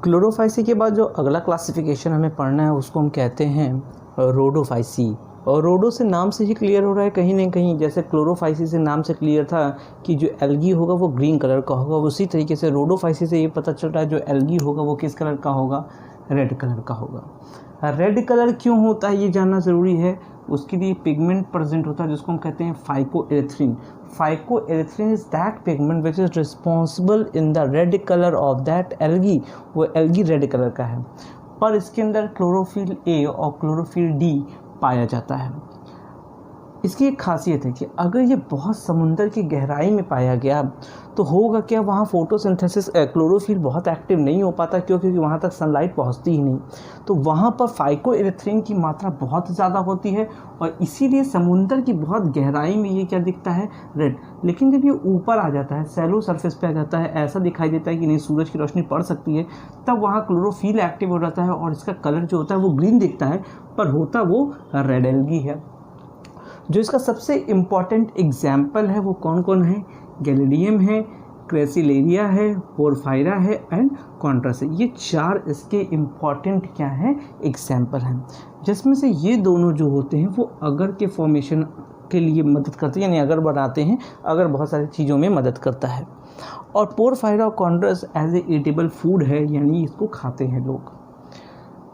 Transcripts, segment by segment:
Chlorophyceae के बाद जो अगला क्लासिफिकेशन हमें पढ़ना है उसको हम कहते हैं रोडोफाइसी। और रोडो से नाम से ही क्लियर हो रहा है कहीं ना कहीं, जैसे क्लोरोफाइसी से नाम से क्लियर था कि जो एल्गी होगा वो ग्रीन कलर का होगा, उसी तरीके से रोडोफाइसी से ये पता चल रहा है जो एल्गी होगा वो किस कलर का होगा, रेड कलर का होगा। रेड कलर क्यों होता है ये जानना ज़रूरी है। उसके लिए पिगमेंट प्रेजेंट होता है जिसको हम कहते हैं phycoerythrin. Phycoerythrin is that pigment which is responsible in the red colour of that algae. वो एल्गी रेड कलर का है, पर इसके अंदर क्लोरोफिल ए और क्लोरोफिल डी पाया जाता है। इसकी एक खासियत है कि अगर ये बहुत समुंदर की गहराई में पाया गया तो होगा क्या, वहाँ फोटोसिंथेसिस क्लोरोफिल बहुत एक्टिव नहीं हो पाता क्योंकि वहाँ तक सनलाइट पहुँचती ही नहीं, तो वहाँ पर फाइकोएरिथ्रिन की मात्रा बहुत ज़्यादा होती है और इसीलिए समुंदर की बहुत गहराई में ये क्या दिखता है, रेड। लेकिन जब ये ऊपर आ जाता है, सैलो सरफेस पे आ जाता है, ऐसा दिखाई देता है कि नहीं सूरज की रोशनी पड़ सकती है, तब वहाँ क्लोरोफिल एक्टिव हो जाता है और इसका कलर जो होता है वो ग्रीन दिखता है, पर होता वो रेड एल्गी है। जो इसका सबसे इम्पॉर्टेंट एग्जाम्पल है वो कौन कौन है, गैलिडियम है, क्रेसिलेरिया है, पोरफायरा है एंड कॉन्ट्रास है। ये चार इसके इम्पॉर्टेंट क्या हैं, एग्जाम्पल हैं, जिसमें से ये दोनों जो होते हैं वो अगर के फॉर्मेशन के लिए मदद करते हैं, यानी अगर बनाते हैं, अगर बहुत सारी चीज़ों में मदद करता है। और पोरफायरा और contrast as a eatable food है, यानी इसको खाते हैं लोग।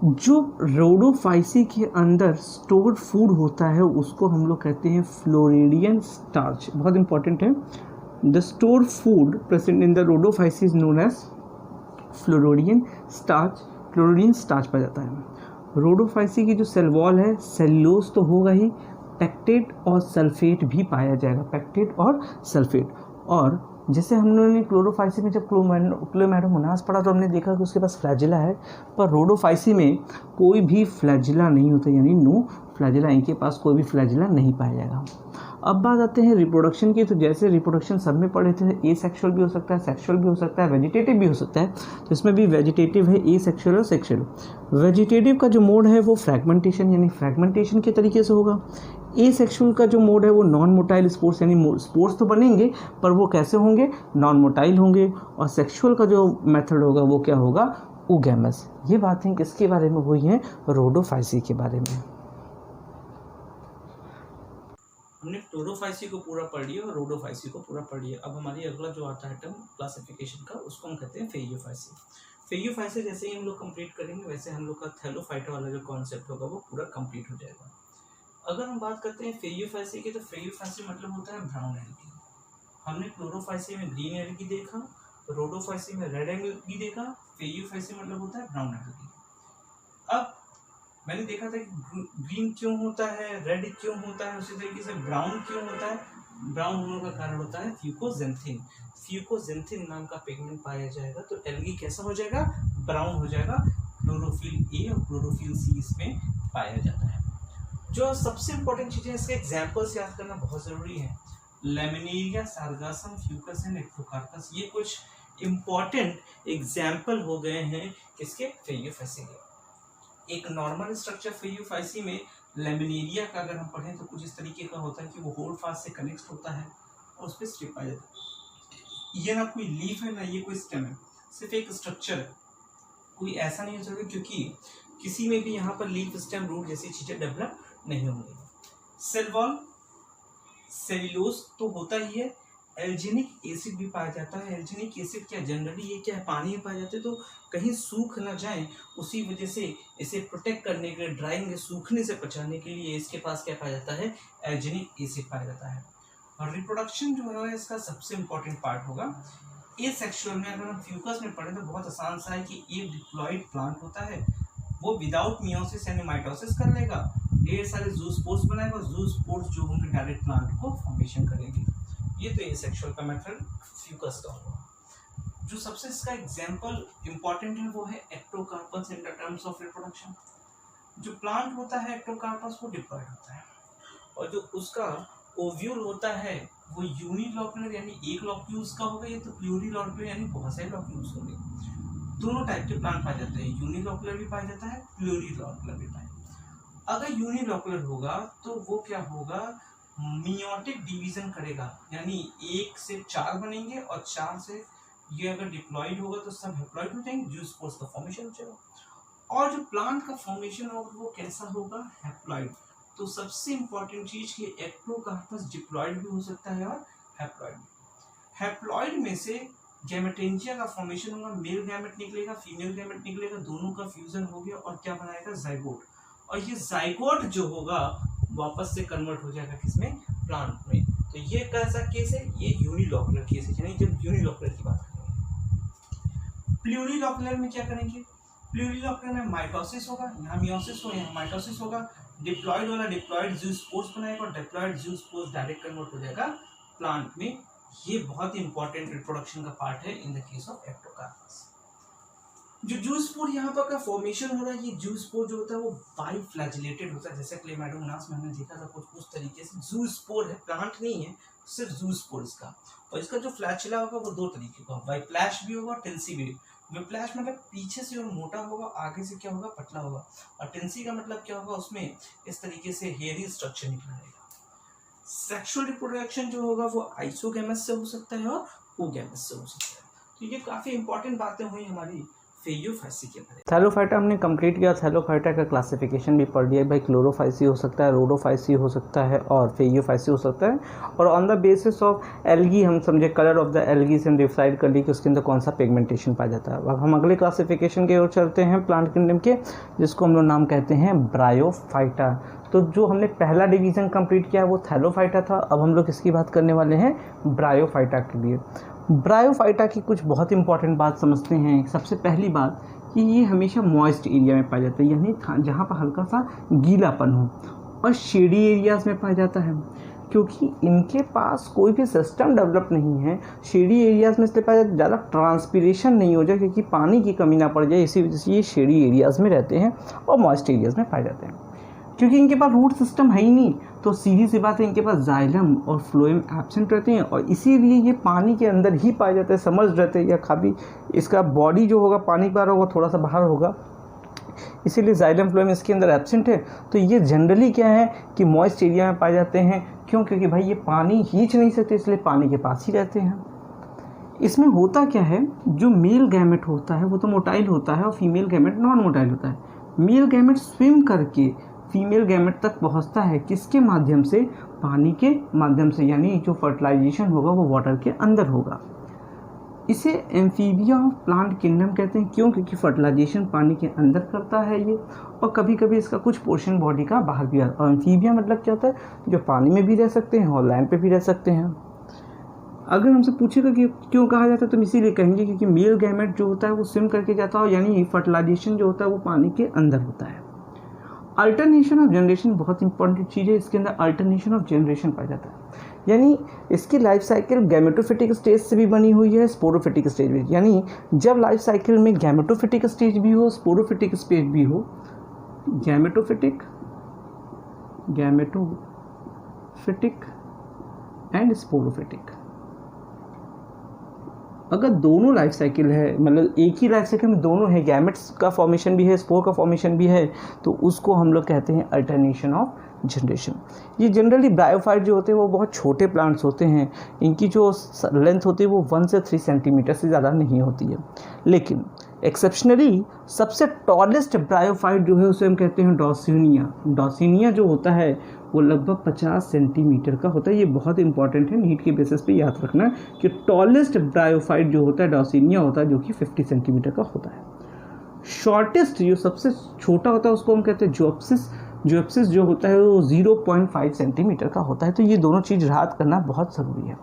जो रोडोफाइसी के अंदर स्टोर्ड फूड होता है उसको हम लोग कहते हैं फ्लोरिडियन स्टार्च। बहुत इंपॉर्टेंट है, the stored food present in the rhodophyceae is known as floridean starch. Floridean starch पाया जाता है। रोडोफाइसी की जो सेल वॉल है, सेल्यूलोज तो होगा ही, पेक्टेट और सल्फेट भी पाया जाएगा, पेक्टेट और सल्फेट। और जैसे हम लोगों ने क्लोरोफाइसी में जब क्लोमैडोमोनास पढ़ा तो हमने देखा कि उसके पास फ्लैजिला है, पर रोडोफाइसी में कोई भी फ्लैजिला नहीं होता, यानी नो फ्लैजिला, इनके पास कोई भी फ्लैजिला नहीं पाया जाएगा। अब बात आते हैं रिप्रोडक्शन की। तो जैसे रिप्रोडक्शन सब में पढ़े थे, ए सेक्शुअल भी हो सकता है, सेक्शुअल भी हो सकता है, वेजिटेटिव भी हो सकता है, तो इसमें भी वेजिटेटिव है, ए सेक्शुअल और सेक्शुअल। वेजिटेटिव का जो मोड है वो फ्रैगमेंटेशन, यानी फ्रैगमेंटेशन के तरीके से होगा। ए सेक्शुअल का जो मोड है वो नॉन मोटाइल स्पोर्स, यानी स्पोर्स तो बनेंगे पर वो कैसे होंगे, नॉन मोटाइल होंगे। और सेक्शुअल का जो मेथड होगा वो क्या होगा, ओगैमस। ये बातें किसके बारे में हुई हैं, रोडोफाइसी के बारे में। हमने क्लोरोफाइसी को पूरा पढ़ लिया और रोडोफाइसी को पूरा पढ़ लिया। अब हमारी अगला जो आता है टर्म क्लासिफिकेशन का, उसको हम कहते हैं फेरियोफाइसी। फेरियोफाइसी जैसे ही हम लोग कंप्लीट करेंगे वैसे हम लोग का थैलोफाइटा वाला जो कॉन्सेप्ट होगा वो पूरा कंप्लीट हो जाएगा। अगर हम बात करते हैं फेरियोफाइसी की, तो फेरियोफाइसी मतलब होता है ब्राउन एल्गी। हमने क्लोरोफाइसी में ग्रीन एल्गी देखा, रोडोफाइसी में रेड एल्गी देखा, फेरियोफाइसी मतलब होता है ब्राउन एल्गी। अब मैंने देखा था कि ग्रीन क्यों होता है, रेड क्यों होता है, उसी तरीके से ब्राउन क्यों होता है। ब्राउन होने का कारण होता है फ्यूकोजेंथिन। फ्यूकोजेंथिन नाम का पिगमेंट पाया जाएगा तो एल्गी कैसा हो जाएगा, ब्राउन हो जाएगा। क्लोरोफिल ए और क्लोरोफिल सी इसमें पाया जाता है। जो सबसे इंपॉर्टेंट चीजें, इसके एग्जाम्पल्स याद करना बहुत जरूरी है। लेमिनेरिया, सार्गासम, फ्यूकस एंड एक्टोकार्पस, ये कुछ इंपॉर्टेंट एग्जाम्पल हो गए हैं किसके, फेरियोफाइसी के। एक नॉर्मल स्ट्रक्चर फेरियोफाइसी में लेमिनेरिया का अगर हम पढ़ें तो कुछ इस तरीके का होता है कि वो होल्ड फास्ट से कनेक्ट होता है और उस पर स्ट्रिप आ जाता है। ये ना कोई लीफ है ना ये कोई स्टेम है, सिर्फ एक स्ट्रक्चर है, कोई ऐसा नहीं हो सकता क्योंकि किसी में भी यहाँ पर लीफ, स्टेम, रूट जैसी चीजें डेवलप नहीं होंगी। सेल वॉल, सेल्यूलोज तो होता ही है, एल्जिनिक एसिड भी पाया जाता है। एल्जिनिक एसिड क्या, जनरली ये क्या है, पानी में पाए जाते हैं, तो कहीं सूख ना जाए उसी वजह से इसे प्रोटेक्ट करने के लिए, ड्राइंग, सूखने से बचाने के लिए इसके पास क्या पाया जाता है, एल्जिनिक एसिड पाया जाता है। और रिप्रोडक्शन जो है इसका सबसे इंपॉर्टेंट पार्ट होगा। ए सेक्शुअल में अगर हम फ्यूकस में पढ़ें तो बहुत आसान सा है कि एक डिप्लॉइड प्लांट होता है, वो विदाउट मियोसिस यानी माइटोसिस कर लेगा, ढेर सारे जूस्पोर्स बनाएगा, जूस्पोर्स जो होंगे डायरेक्ट प्लांट को फॉर्मेशन करेंगे। ये तो एसेक्सुअल का मेथड फ्यूकस का होगा। जो सबसे इसका एग्जांपल इंपॉर्टेंट है वो है Ectocarpus in the terms of reproduction. जो प्लांट होता है एक्टोकार्पस वो डिप्लॉइड होता है और जो उसका ओव्यूल होता है वो यूनिलॉक्युलर यानी एक लॉक्यूल्स का होगा, ये तो प्लूरिलॉक्युलर यानी बहुत सारे लॉक्यूल्स होंगे। दोनों टाइप के प्लांट पाए जाते हैं, यूनिलॉक्युलर भी पाया जाता है, प्लूरिलॉक्युलर भी पाया जाता है। अगर यूनिलॉक्युलर होगा तो वो क्या होगा, मियोटिक डिवीजन करेगा, यानी 1 से 4 बनेंगे और 4 से ये अगर डिप्लॉइड होगा तो सब हैप्लॉइड हो जाएंगे, जूस्पोर्स का फॉर्मेशन हो जाएगा। और जो प्लांट का फॉर्मेशन होगा वो कैसा होगा, हैप्लॉइड। तो सबसे इंपॉर्टेंट चीज कि एक्टोकार्पस डिप्लॉइड भी हो सकता है और हैप्लॉइड भी। हैप्लॉइड में से गैमेटेंजिया का फॉर्मेशन होगा, मेल गैमेट निकलेगा, फीमेल गैमेट निकलेगा, दोनों का फ्यूजन हो गया और क्या बनाएगा, जाइगोट। और ये जाइगोट जो होगा वापस से कन्वर्ट हो जाएगा किसमें, प्लांट में। तो ये कैसा केस है, ये यूनिलॉकुलर केस है, यानी जब यूनिलॉकुलर की बात करेंगे। प्लूरिलॉकुलर में क्या करेंगे, प्लूरिलॉकुलर में माइटोसिस होगा, यहाँ मियोसिस होगा, यहाँ माइटोसिस होगा। डिप्लॉइड वाला डिप्लॉइड जूस्पोर्स बनाएगा और डिप्लॉइड जूस्पोर्स डायरेक्ट कन्वर्ट हो जाएगा प्लांट में। ये बहुत ही इंपॉर्टेंट रिप्रोडक्शन का पार्ट है in the case of Ectocarpus. जो जूस्पोर यहाँ पर का फॉर्मेशन हो रहा है, ये जूस्पोर जो होता है वो बाइफ्लैजिलेटेड होता है, जैसे क्लेमाइडोमोनास में हमने देखा था कुछ उस तरीके से जूस्पोर है, प्लांट नहीं है, सिर्फ जूस्पोर इसका। और इसका जो फ्लैचुला होगा वो दो तरीके का, बाइफ्लैश भी होगा, टेंसी भी। विप्लैश मतलब पीछे से और मोटा होगा, आगे से क्या होगा, पतला होगा। और टेंसी का मतलब क्या होगा, उसमें इस तरीके से हेयरी स्ट्रक्चर निकला रहेगा। सेक्सुअल रिप्रोडक्शन जो होगा वो आइसोगैमस से हो सकता है और ओगैमस से हो सकता है। तो ये काफी इंपॉर्टेंट बातें हुई हमारी फेयोफाइसी के बारे में। थैलोफाइटा हमने कंप्लीट किया, थैलोफाइटा का क्लासिफिकेशन भी पढ़ लिया भाई, क्लोरोफाइसी हो सकता है, रोडोफाइसी हो सकता है और फेयोफाइसी हो सकता है। और on the basis of algae हम समझे कलर ऑफ द एल्गी से डिसाइड कर ली कि उसके अंदर कौन सा पिगमेंटेशन पाया जाता है। अब हम अगले क्लासिफिकेशन की ओर चलते हैं प्लांट किंगडम के, जिसको हम लोग नाम कहते हैं ब्रायोफाइटा। तो जो हमने पहला डिवीज़न कंप्लीट किया वो थैलोफाइटा था, अब हम लोग इसकी बात करने वाले हैं ब्रायोफाइटा के लिए। ब्रायोफाइटा की कुछ बहुत इंपॉर्टेंट बात समझते हैं। सबसे पहली बात कि ये हमेशा मॉइस्ट एरिया में पाया जाता है, यानी जहाँ पर हल्का सा गीलापन हो, और शेडी एरियाज़ में पाया जाता है क्योंकि इनके पास कोई भी सिस्टम डेवलप नहीं है। शेडी एरियाज़ में इसलिए पाया जाता है ज़्यादा ट्रांसपीरेशन नहीं हो जाए क्योंकि पानी की कमी ना पड़ जाए, इसी वजह से ये शेडी एरियाज़ में रहते हैं और मॉइस्ट एरियाज़ में पाए जाते हैं। क्योंकि इनके पास रूट सिस्टम है ही नहीं, तो सीधी सी बात है इनके पास जाइलम और फ्लोएम एब्सेंट रहते हैं और इसीलिए ये पानी के अंदर ही पाए जाते हैं, समर्ज रहते हैं, या काफ़ी इसका बॉडी जो होगा पानी के बाहर होगा, थोड़ा सा बाहर होगा, इसीलिए जाइलम फ्लोएम इसके अंदर एब्सेंट है। तो ये जनरली क्या है कि मॉइस्ट एरिया में पाए जाते हैं। क्यों? क्योंकि भाई ये पानी खींच नहीं सकते, इसलिए पानी के पास ही रहते हैं। इसमें होता क्या है, जो मेल गैमेट होता है वो तो मोटाइल होता है और फीमेल गैमेट नॉन मोटाइल होता है। मेल गैमेट स्विम करके फीमेल गैमेट तक पहुंचता है, किसके माध्यम से, पानी के माध्यम से, यानी जो फर्टिलाइजेशन होगा वो वाटर के अंदर होगा। इसे एम्फीबिया ऑफ प्लांट किंगडम कहते हैं। क्यों? क्योंकि फर्टिलाइजेशन पानी के अंदर करता है ये, और कभी कभी इसका कुछ पोर्शन बॉडी का बाहर भी आता है। और एम्फीबिया मतलब क्या होता है, जो पानी में भी रह सकते हैं और लैंड पे भी रह सकते हैं। अगर हमसे पूछेगा कि क्यों कहा जाता है तो हम इसीलिए कहेंगे क्योंकि मेल गैमेट जो होता है वो स्विम करके जाता है, यानी फर्टिलाइजेशन जो होता है वो पानी के अंदर होता है। अल्टरनेशन ऑफ जनरेशन बहुत इंपॉर्टेंट चीज़ है, इसके अंदर अल्टरनेशन ऑफ जनरेशन पाया जाता है, यानी इसकी लाइफ साइकिल गैमेटोफिटिक स्टेज से भी बनी हुई है, स्पोरोफिटिक स्टेज भी, यानी जब लाइफ साइकिल में गैमेटोफिटिक स्टेज भी हो, स्पोरोफिटिक स्टेज भी हो, गैमेटोफिटिक एंड स्पोरोफिटिक, अगर दोनों लाइफ साइकिल है, मतलब एक ही लाइफ साइकिल में दोनों है, गैमेट्स का फॉर्मेशन भी है, स्पोर का फॉर्मेशन भी है, तो उसको हम लोग कहते हैं अल्टरनेशन ऑफ जनरेशन। ये जनरली ब्रायोफाइट जो होते हैं वो बहुत छोटे प्लांट्स होते हैं, इनकी जो लेंथ होती है वो 1 से 3 सेंटीमीटर से ज़्यादा नहीं होती है। लेकिन एक्सेप्शनली सबसे टॉलेस्ट ब्रायोफाइट जो है उसे हम कहते हैं डॉसिनिया। डॉसिनिया जो होता है वो लगभग 50 सेंटीमीटर का होता है। ये बहुत इंपॉर्टेंट है, नीट के बेसिस पे याद रखना कि टॉलेस्ट ब्रायोफाइट जो होता है डॉसिनिया होता है, जो कि 50 सेंटीमीटर का होता है। शॉर्टेस्ट जो सबसे छोटा होता है उसको हम कहते हैं जोप्सिस। जोप्सिस जो होता है वो 0.5 सेंटीमीटर का होता है। तो ये दोनों चीज़ याद करना बहुत ज़रूरी है।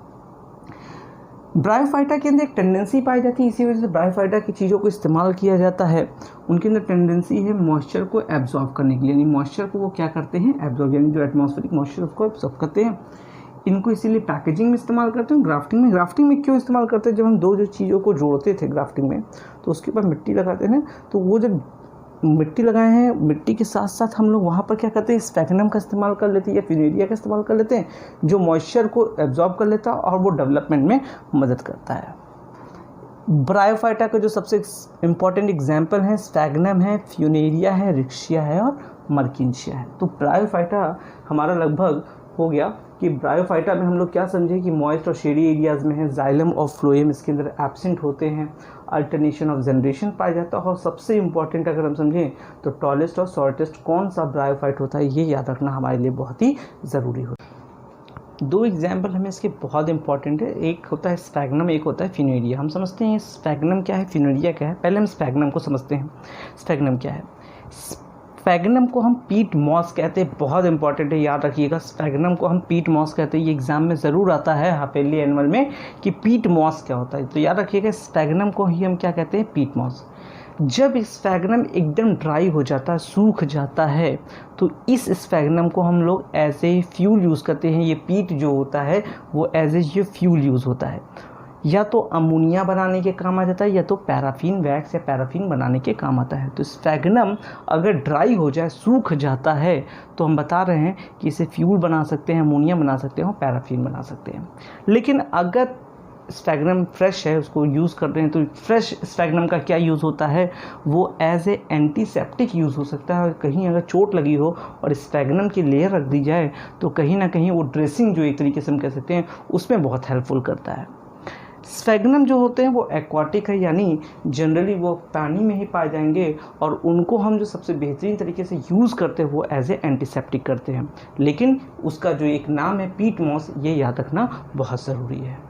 ब्रायोफाइटा के अंदर एक टेंडेंसी पाई जाती है, इसी वजह से ब्रायोफाइटा की चीज़ों को इस्तेमाल किया जाता है। उनके अंदर टेंडेंसी है मॉइस्चर को एब्जॉर्ब करने के लिए, यानी मॉइस्चर को वो क्या करते हैं, एब्जॉर्ब, यानी जो एटमॉस्फेरिक मॉइस्चर उसको एब्जॉर्ब करते हैं। इनको इसीलिए पैकेजिंग में इस्तेमाल करते हैं, ग्राफ्टिंग में। ग्राफ्टिंग में क्यों इस्तेमाल करते हैं, जब हम दो जो चीज़ों को जोड़ते थे ग्राफ्टिंग में तो उसके ऊपर मिट्टी लगाते हैं, तो वो जब मिट्टी लगाए हैं, मिट्टी के साथ साथ हम लोग वहाँ पर क्या करते हैं, स्फैगनम का इस्तेमाल कर लेते हैं या फिनेरिया का इस्तेमाल कर लेते हैं, जो मॉइस्चर को एब्जॉर्ब कर लेता है और वो डेवलपमेंट में मदद करता है। ब्रायोफाइटा का जो सबसे इम्पॉर्टेंट एग्जाम्पल है स्फैगनम है, फ्यूनेरिया है, रिक्शिया है और मर्किंशिया है। तो ब्रायोफाइटा हमारा लगभग हो गया कि ब्रायोफाइटा में हम लोग क्या समझे कि मॉइस्ट और शेडी एरियाज़ में है, जाइलम और फ्लोएम इसके अंदर एब्सेंट होते हैं, अल्टरनेशन ऑफ जनरेशन पाया जाता है, और सबसे इम्पॉर्टेंट अगर हम समझें तो टॉलेस्ट और शॉर्टेस्ट कौन सा ब्रायोफाइट होता है, ये याद रखना हमारे लिए बहुत ही ज़रूरी होता है। दो एग्जाम्पल हमें इसके बहुत इंपॉर्टेंट है, एक होता है स्फैग्नम, एक होता है फिनेरिया। हम समझते हैं स्फैग्नम क्या है, फिनेरिया क्या है। पहले हम स्फैग्नम को समझते हैं। स्फैग्नम क्या है? स्फैग्नम को हम पीट मॉस कहते हैं, बहुत इंपॉर्टेंट है, याद रखिएगा। स्फैग्नम को हम पीट मॉस कहते हैं, ये एग्जाम में ज़रूर आता है हाफेली एनुअल में कि पीट मॉस क्या होता है, तो याद रखिएगा स्फैग्नम को ही हम क्या कहते हैं, पीट मॉस। जब स्फैग्नम एकदम ड्राई हो जाता है, सूख जाता है, तो इस स्फैग्नम को हम लोग एज ए फ्यूल यूज़ करते हैं। ये पीट जो होता है वो एज ए ये फ्यूल यूज़ होता है, या तो अमोनिया बनाने के काम आ जाता है, या तो पैराफिन वैक्स या पैराफिन बनाने के काम आता है। तो स्फैग्नम अगर ड्राई हो जाए, सूख जाता है, तो हम बता रहे हैं कि इसे फ्यूल बना सकते हैं, अमोनिया बना सकते हैं और पैराफिन बना सकते हैं। लेकिन अगर स्फैग्नम फ्रेश है, उसको यूज़ कर रहे हैं, तो फ्रेश स्फैग्नम का क्या यूज़ होता है, वो एज ए एंटीसेप्टिक यूज़ हो सकता है। कहीं अगर चोट लगी हो और स्फैग्नम की लेयर रख दी जाए, तो कहीं ना कहीं वो ड्रेसिंग जो एक तरीके से हम कह सकते हैं उसमें बहुत हेल्पफुल करता है। स्फैग्नम जो होते हैं वो एक्वाटिक है, यानी जनरली वो पानी में ही पाए जाएंगे, और उनको हम जो सबसे बेहतरीन तरीके से यूज़ करते हैं वो एज ए एंटीसेप्टिक करते हैं। लेकिन उसका जो एक नाम है पीट मॉस, ये याद रखना बहुत ज़रूरी है।